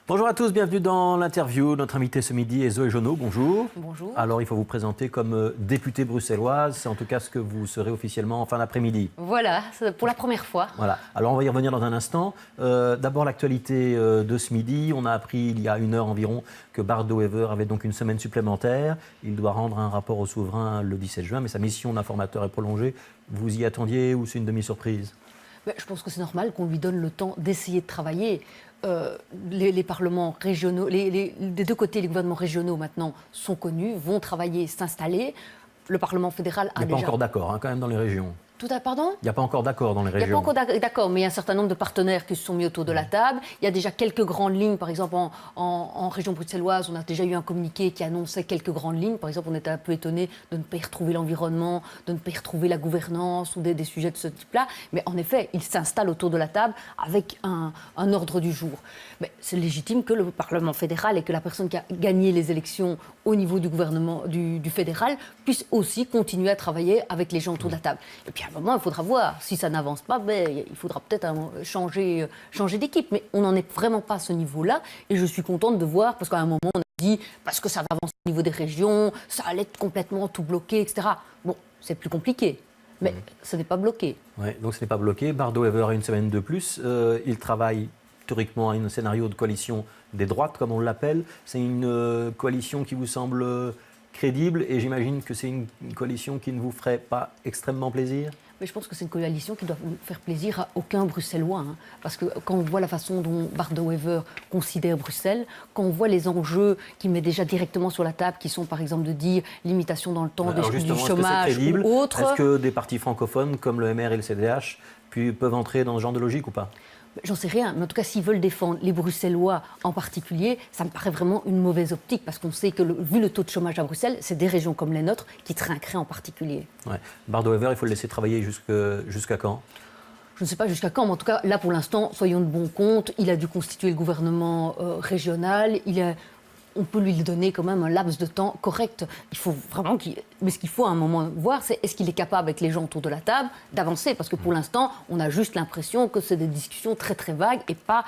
Bonjour à tous, bienvenue dans l'interview. Notre invitée ce midi est Zoé Jonot. Bonjour. Bonjour. Alors, il faut vous présenter comme députée bruxelloise. C'est en tout cas ce que vous serez officiellement en fin d'après-midi. Voilà, c'est pour la première fois. Voilà. Alors, on va y revenir dans un instant. D'abord, l'actualité de ce midi. On a appris il y a une heure environ que Bart De Wever avait donc une semaine supplémentaire. Il doit rendre un rapport au souverain le 17 juin, mais sa mission d'informateur est prolongée. Vous y attendiez ou c'est une demi-surprise ? Je pense que c'est normal qu'on lui donne le temps d'essayer de travailler. Les parlements régionaux, des deux côtés, les gouvernements régionaux maintenant sont connus, vont travailler, s'installer. Le Parlement fédéral a déjà... Il n'y a pas encore d'accord quand même dans les régions. Pardon ? Il n'y a pas encore d'accord dans les régions. Il n'y a pas encore d'accord, mais il y a un certain nombre de partenaires qui se sont mis autour de la table. Il y a déjà quelques grandes lignes. Par exemple, en région bruxelloise, on a déjà eu un communiqué qui annonçait quelques grandes lignes. Par exemple, on était un peu étonnés de ne pas y retrouver l'environnement, de ne pas y retrouver la gouvernance ou des sujets de ce type-là. Mais en effet, ils s'installent autour de la table avec un ordre du jour. Mais c'est légitime que le Parlement fédéral et que la personne qui a gagné les élections au niveau du gouvernement du fédéral puisse aussi continuer à travailler avec les gens autour de la table. Et puis à un moment, il faudra voir. Si ça n'avance pas, il faudra peut-être changer d'équipe. Mais on n'en est vraiment pas à ce niveau-là. Et je suis contente de voir, parce qu'à un moment, on a dit, parce que ça va avancer au niveau des régions, ça allait être complètement tout bloqué, etc. Bon, c'est plus compliqué. Mais ce n'est pas bloqué. Ouais, donc ce n'est pas bloqué. Bart De Wever a une semaine de plus. Il travaille théoriquement à un scénario de coalition des droites, comme on l'appelle. C'est une coalition qui vous semble crédible et j'imagine que c'est une coalition qui ne vous ferait pas extrêmement plaisir ? Mais je pense que c'est une coalition qui doit faire plaisir à aucun Bruxellois. Parce que quand on voit la façon dont Bart De Wever considère Bruxelles, quand on voit les enjeux qu'il met déjà directement sur la table, qui sont par exemple de dire limitation dans le temps du chômage ou autre. Est-ce que des partis francophones comme le MR et le CDH peuvent entrer dans ce genre de logique ou pas ? J'en sais rien, mais en tout cas, s'ils veulent défendre les Bruxellois en particulier, ça me paraît vraiment une mauvaise optique, parce qu'on sait que, vu le taux de chômage à Bruxelles, c'est des régions comme les nôtres qui trinqueraient en particulier. Ouais. Bart De Wever, il faut le laisser travailler jusqu'à quand ? Je ne sais pas jusqu'à quand, mais en tout cas, là, pour l'instant, soyons de bon compte. Il a dû constituer le gouvernement régional. On peut lui donner quand même un laps de temps correct. Il faut vraiment mais ce qu'il faut à un moment voir, c'est est-ce qu'il est capable, avec les gens autour de la table, d'avancer ? Parce que pour l'instant, on a juste l'impression que c'est des discussions très très vagues et pas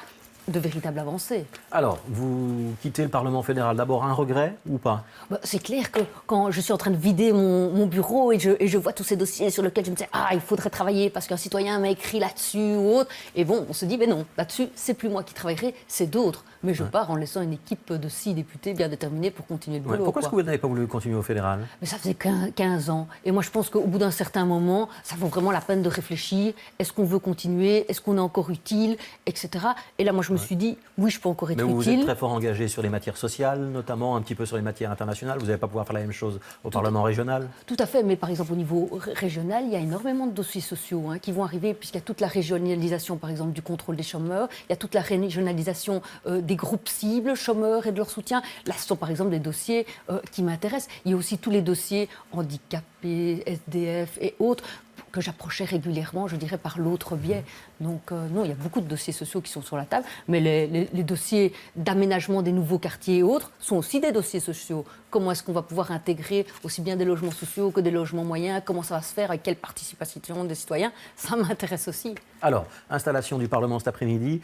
de véritable avancée. Alors, vous quittez le Parlement fédéral. D'abord, un regret ou pas ? C'est clair que quand je suis en train de vider mon bureau et je vois tous ces dossiers sur lesquels je me dis « il faudrait travailler parce qu'un citoyen m'a écrit là-dessus ou autre », et bon, on se dit « mais non, là-dessus, c'est plus moi qui travaillerai, c'est d'autres ». Mais je pars en laissant une équipe de 6 députés bien déterminés pour continuer le boulot. Pourquoi est-ce que vous n'avez pas voulu continuer au fédéral ? Mais ça faisait 15 ans. Et moi, je pense qu'au bout d'un certain moment, ça vaut vraiment la peine de réfléchir. Est-ce qu'on veut continuer ? Est-ce qu'on est encore utile ? Etc. Et là, moi, je me suis dit, oui, je peux encore être utile. Mais vous êtes très fort engagé sur les matières sociales, notamment un petit peu sur les matières internationales. Vous n'allez pas pouvoir faire la même chose au Parlement régional ? Tout à fait. Mais par exemple, au niveau régional, il y a énormément de dossiers sociaux qui vont arriver, puisqu'il y a toute la régionalisation, par exemple, du contrôle des chômeurs. Il y a toute la régionalisation des groupes cibles, chômeurs et de leur soutien. Là, ce sont par exemple des dossiers qui m'intéressent. Il y a aussi tous les dossiers handicapés, SDF et autres que j'approchais régulièrement, je dirais, par l'autre biais. Donc non, il y a beaucoup de dossiers sociaux qui sont sur la table, mais les dossiers d'aménagement des nouveaux quartiers et autres sont aussi des dossiers sociaux. Comment est-ce qu'on va pouvoir intégrer aussi bien des logements sociaux que des logements moyens ? Comment ça va se faire ? Avec quelle participation des citoyens ? Ça m'intéresse aussi. Alors, installation du Parlement cet après-midi.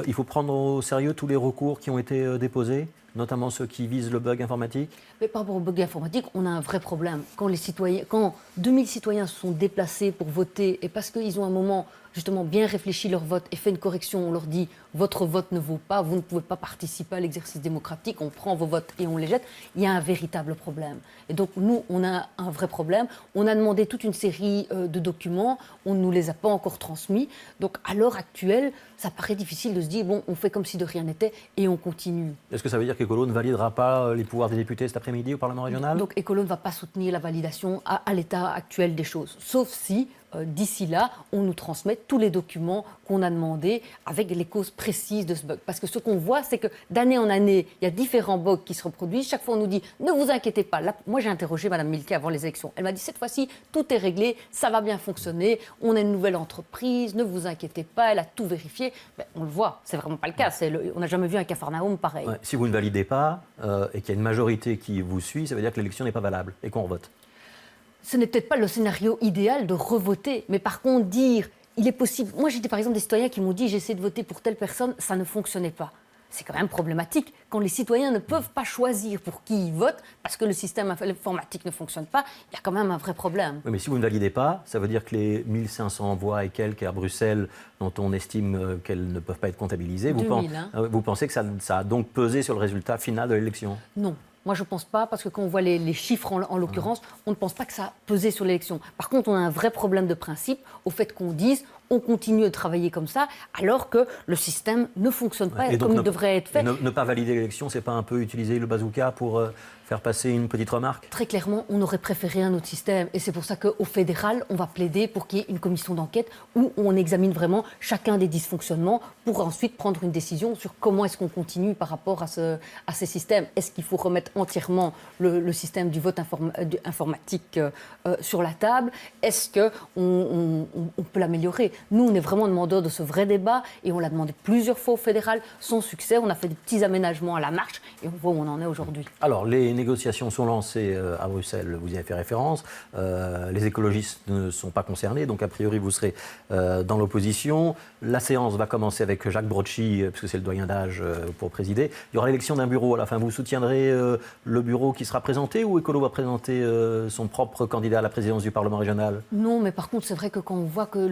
Il faut prendre au sérieux tous les recours qui ont été déposés, notamment ceux qui visent le bug informatique. Mais par rapport au bug informatique, on a un vrai problème. Quand 2000 citoyens se sont déplacés pour voter, et parce qu'ils ont un moment justement bien réfléchi leur vote et fait une correction, on leur dit « votre vote ne vaut pas, vous ne pouvez pas participer à l'exercice démocratique, on prend vos votes et on les jette », il y a un véritable problème. Et donc nous, on a un vrai problème. On a demandé toute une série de documents, on ne nous les a pas encore transmis. Donc à l'heure actuelle, ça paraît difficile de se dire « bon, on fait comme si de rien n'était et on continue ». Est-ce que ça veut dire qu'Ecolo ne validera pas les pouvoirs des députés cet après-midi au Parlement régional ? Donc Ecolo ne va pas soutenir la validation à l'état actuel des choses, sauf si d'ici là, on nous transmet tous les documents qu'on a demandés avec les causes précises de ce bug. Parce que ce qu'on voit, c'est que d'année en année, il y a différents bugs qui se reproduisent. Chaque fois, on nous dit « ne vous inquiétez pas ». Là, moi, j'ai interrogé Mme Milquet avant les élections. Elle m'a dit « cette fois-ci, tout est réglé, ça va bien fonctionner, on a une nouvelle entreprise, ne vous inquiétez pas ». Elle a tout vérifié. Ben, on le voit, c'est vraiment pas le cas. On n'a jamais vu un Capharnaüm pareil. Ouais, si vous ne validez pas et qu'il y a une majorité qui vous suit, ça veut dire que l'élection n'est pas valable et qu'on revote. Ce n'est peut-être pas le scénario idéal de revoter, mais par contre dire, il est possible... Moi, j'ai par exemple des citoyens qui m'ont dit, j'ai essayé de voter pour telle personne, ça ne fonctionnait pas. c'est quand même problématique. Quand les citoyens ne peuvent pas choisir pour qui ils votent, parce que le système informatique ne fonctionne pas, il y a quand même un vrai problème. Oui, mais si vous ne validez pas, ça veut dire que les 1500 voix et quelques à Bruxelles, dont on estime qu'elles ne peuvent pas être comptabilisées, 2000, vous pensez que ça a donc pesé sur le résultat final de l'élection? Non. Moi, je ne pense pas, parce que quand on voit les chiffres en l'occurrence, on ne pense pas que ça a pesé sur l'élection. Par contre, on a un vrai problème de principe au fait qu'on dise on continue de travailler comme ça, alors que le système ne fonctionne pas comme il devrait être fait. Ne pas valider l'élection, c'est pas un peu utiliser le bazooka pour faire passer une petite remarque? Très clairement, on aurait préféré un autre système. Et c'est pour ça qu'au fédéral, on va plaider pour qu'il y ait une commission d'enquête où on examine vraiment chacun des dysfonctionnements pour ensuite prendre une décision sur comment est-ce qu'on continue par rapport à ces systèmes. Est-ce qu'il faut remettre entièrement le système du vote informatique sur la table? Est-ce qu'on peut l'améliorer? Nous, on est vraiment demandeurs de ce vrai débat et on l'a demandé plusieurs fois au fédéral, sans succès. On a fait des petits aménagements à la marche et on voit où on en est aujourd'hui. Alors, les négociations sont lancées à Bruxelles, vous y avez fait référence. Les écologistes ne sont pas concernés, donc a priori vous serez dans l'opposition. La séance va commencer avec Jacques Brocchi, puisque c'est le doyen d'âge pour présider. Il y aura l'élection d'un bureau à la fin. Vous soutiendrez le bureau qui sera présenté ou Écolo va présenter son propre candidat à la présidence du Parlement régional? Non, mais par contre, c'est vrai que quand on voit que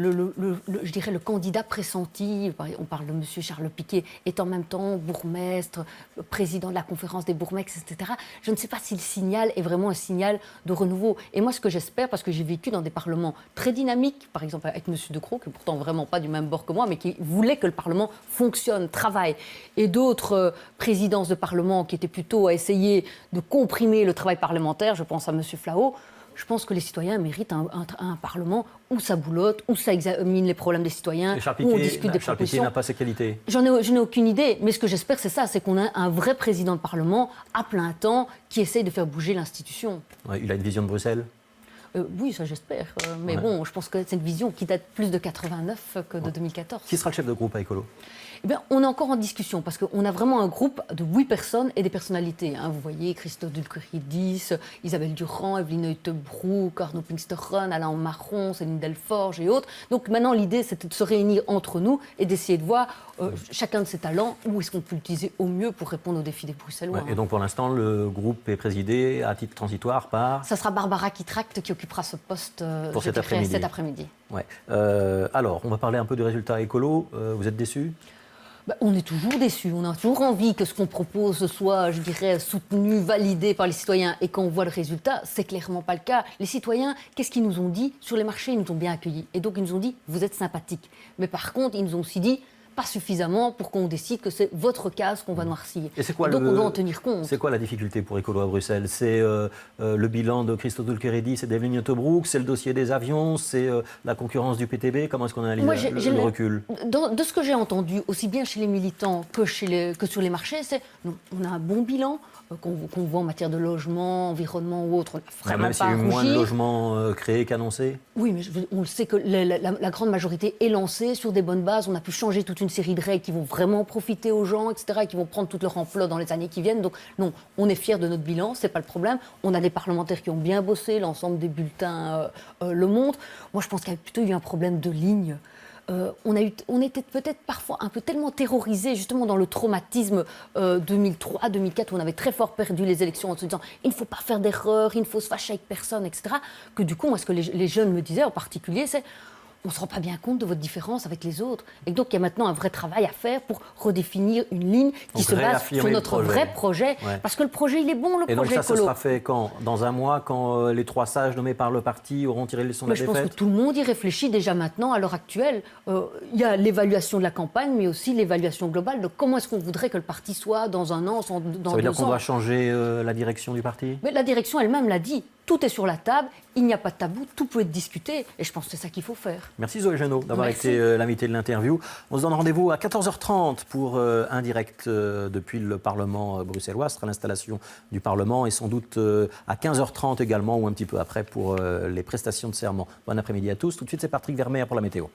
je dirais le candidat pressenti, on parle de M. Charles Piquet, est en même temps bourgmestre, président de la conférence des bourgmestres, etc., je ne sais pas si le signal est vraiment un signal de renouveau. Et moi, ce que j'espère, parce que j'ai vécu dans des parlements très dynamiques, par exemple avec M. De Croo, qui n'est pourtant vraiment pas du même bord que moi, mais qui voulait que le Parlement fonctionne, travaille, et d'autres présidences de Parlement qui étaient plutôt à essayer de comprimer le travail parlementaire, je pense à M. Flao. Je pense que les citoyens méritent un Parlement où ça boulotte, où ça examine les problèmes des citoyens, où on discute des Charles propositions. Piquet n'a pas ces qualités. Je n'ai aucune idée, mais ce que j'espère, c'est ça, c'est qu'on a un vrai président de Parlement à plein temps qui essaye de faire bouger l'institution. Ouais, il a une vision de Bruxelles? Oui, ça j'espère. Mais bon, je pense que c'est une vision qui date plus de 89 que de 2014. Qui sera le chef de groupe à Écolo? Eh bien, on est encore en discussion parce qu'on a vraiment un groupe de 8 personnes et des personnalités. Vous voyez, Christophe Dulkeridis, Isabelle Durand, Evelyne Heutebroek, Arnaud Pinksteren, Alain Marron, Céline Delforge et autres. Donc maintenant, l'idée, c'est de se réunir entre nous et d'essayer de voir chacun de ses talents, où est-ce qu'on peut l'utiliser au mieux pour répondre aux défis des Bruxellois. Ouais, et donc pour l'instant, le groupe est présidé à titre transitoire par... Ça sera Barbara Kitract qui occupera ce poste pour cet après-midi. Ouais. Alors, on va parler un peu du résultat Écolo. Vous êtes déçus? On est toujours déçus, on a toujours envie que ce qu'on propose soit, je dirais, soutenu, validé par les citoyens. Et quand on voit le résultat, c'est clairement pas le cas. Les citoyens, qu'est-ce qu'ils nous ont dit? Sur les marchés, ils nous ont bien accueillis. Et donc, ils nous ont dit, vous êtes sympathiques. Mais par contre, ils nous ont aussi dit, pas suffisamment pour qu'on décide que c'est votre case qu'on va noircir. Et c'est quoi donc on doit en tenir compte. C'est quoi la difficulté pour Écolo à Bruxelles? C'est le bilan de Christophe Dulkeridis et d'Evelyne Heutebroek, c'est le dossier des avions, c'est la concurrence du PTB? Comment est-ce qu'on analyse le recul? De ce que j'ai entendu, aussi bien chez les militants que sur les marchés, c'est on a un bon bilan. Qu'on voit en matière de logement, environnement ou autre, on n'a vraiment même s'il y a eu moins de logements créés qu'annoncés? Oui, mais on le sait que la grande majorité est lancée sur des bonnes bases. On a pu changer toute une série de règles qui vont vraiment profiter aux gens, etc., et qui vont prendre toute leur ampleur dans les années qui viennent. Donc non, on est fiers de notre bilan, c'est pas le problème. On a des parlementaires qui ont bien bossé, l'ensemble des bulletins le montrent. Moi, je pense qu'il y a plutôt eu un problème de ligne. On était peut-être parfois un peu tellement terrorisés justement dans le traumatisme 2003-2004 où on avait très fort perdu les élections en se disant il ne faut pas faire d'erreur, il ne faut se fâcher avec personne, etc. Que du coup, moi, ce que les jeunes me disaient en particulier, c'est on ne se rend pas bien compte de votre différence avec les autres. Et donc, il y a maintenant un vrai travail à faire pour redéfinir une ligne qui se base sur notre vrai projet. Ouais. Parce que le projet, il est bon, le projet écolo. Et donc ça sera fait quand? Dans un mois, quand les 3 sages nommés par le parti auront tiré les leçons de la défaite? Je pense que tout le monde y réfléchit déjà maintenant, à l'heure actuelle. Il y a l'évaluation de la campagne, mais aussi l'évaluation globale de comment est-ce qu'on voudrait que le parti soit dans un an, dans 2 ans. Ça veut dire qu'on doit changer la direction du parti? Mais la direction elle-même l'a dit. Tout est sur la table, il n'y a pas de tabou, tout peut être discuté. Et je pense que c'est ça qu'il faut faire. Merci Zoé Genot d'avoir été l'invité de l'interview. On se donne rendez-vous à 14h30 pour un direct depuis le Parlement bruxellois. Ce sera l'installation du Parlement et sans doute à 15h30 également ou un petit peu après pour les prestations de serment. Bon après-midi à tous. Tout de suite, c'est Patrick Vermeer pour la météo.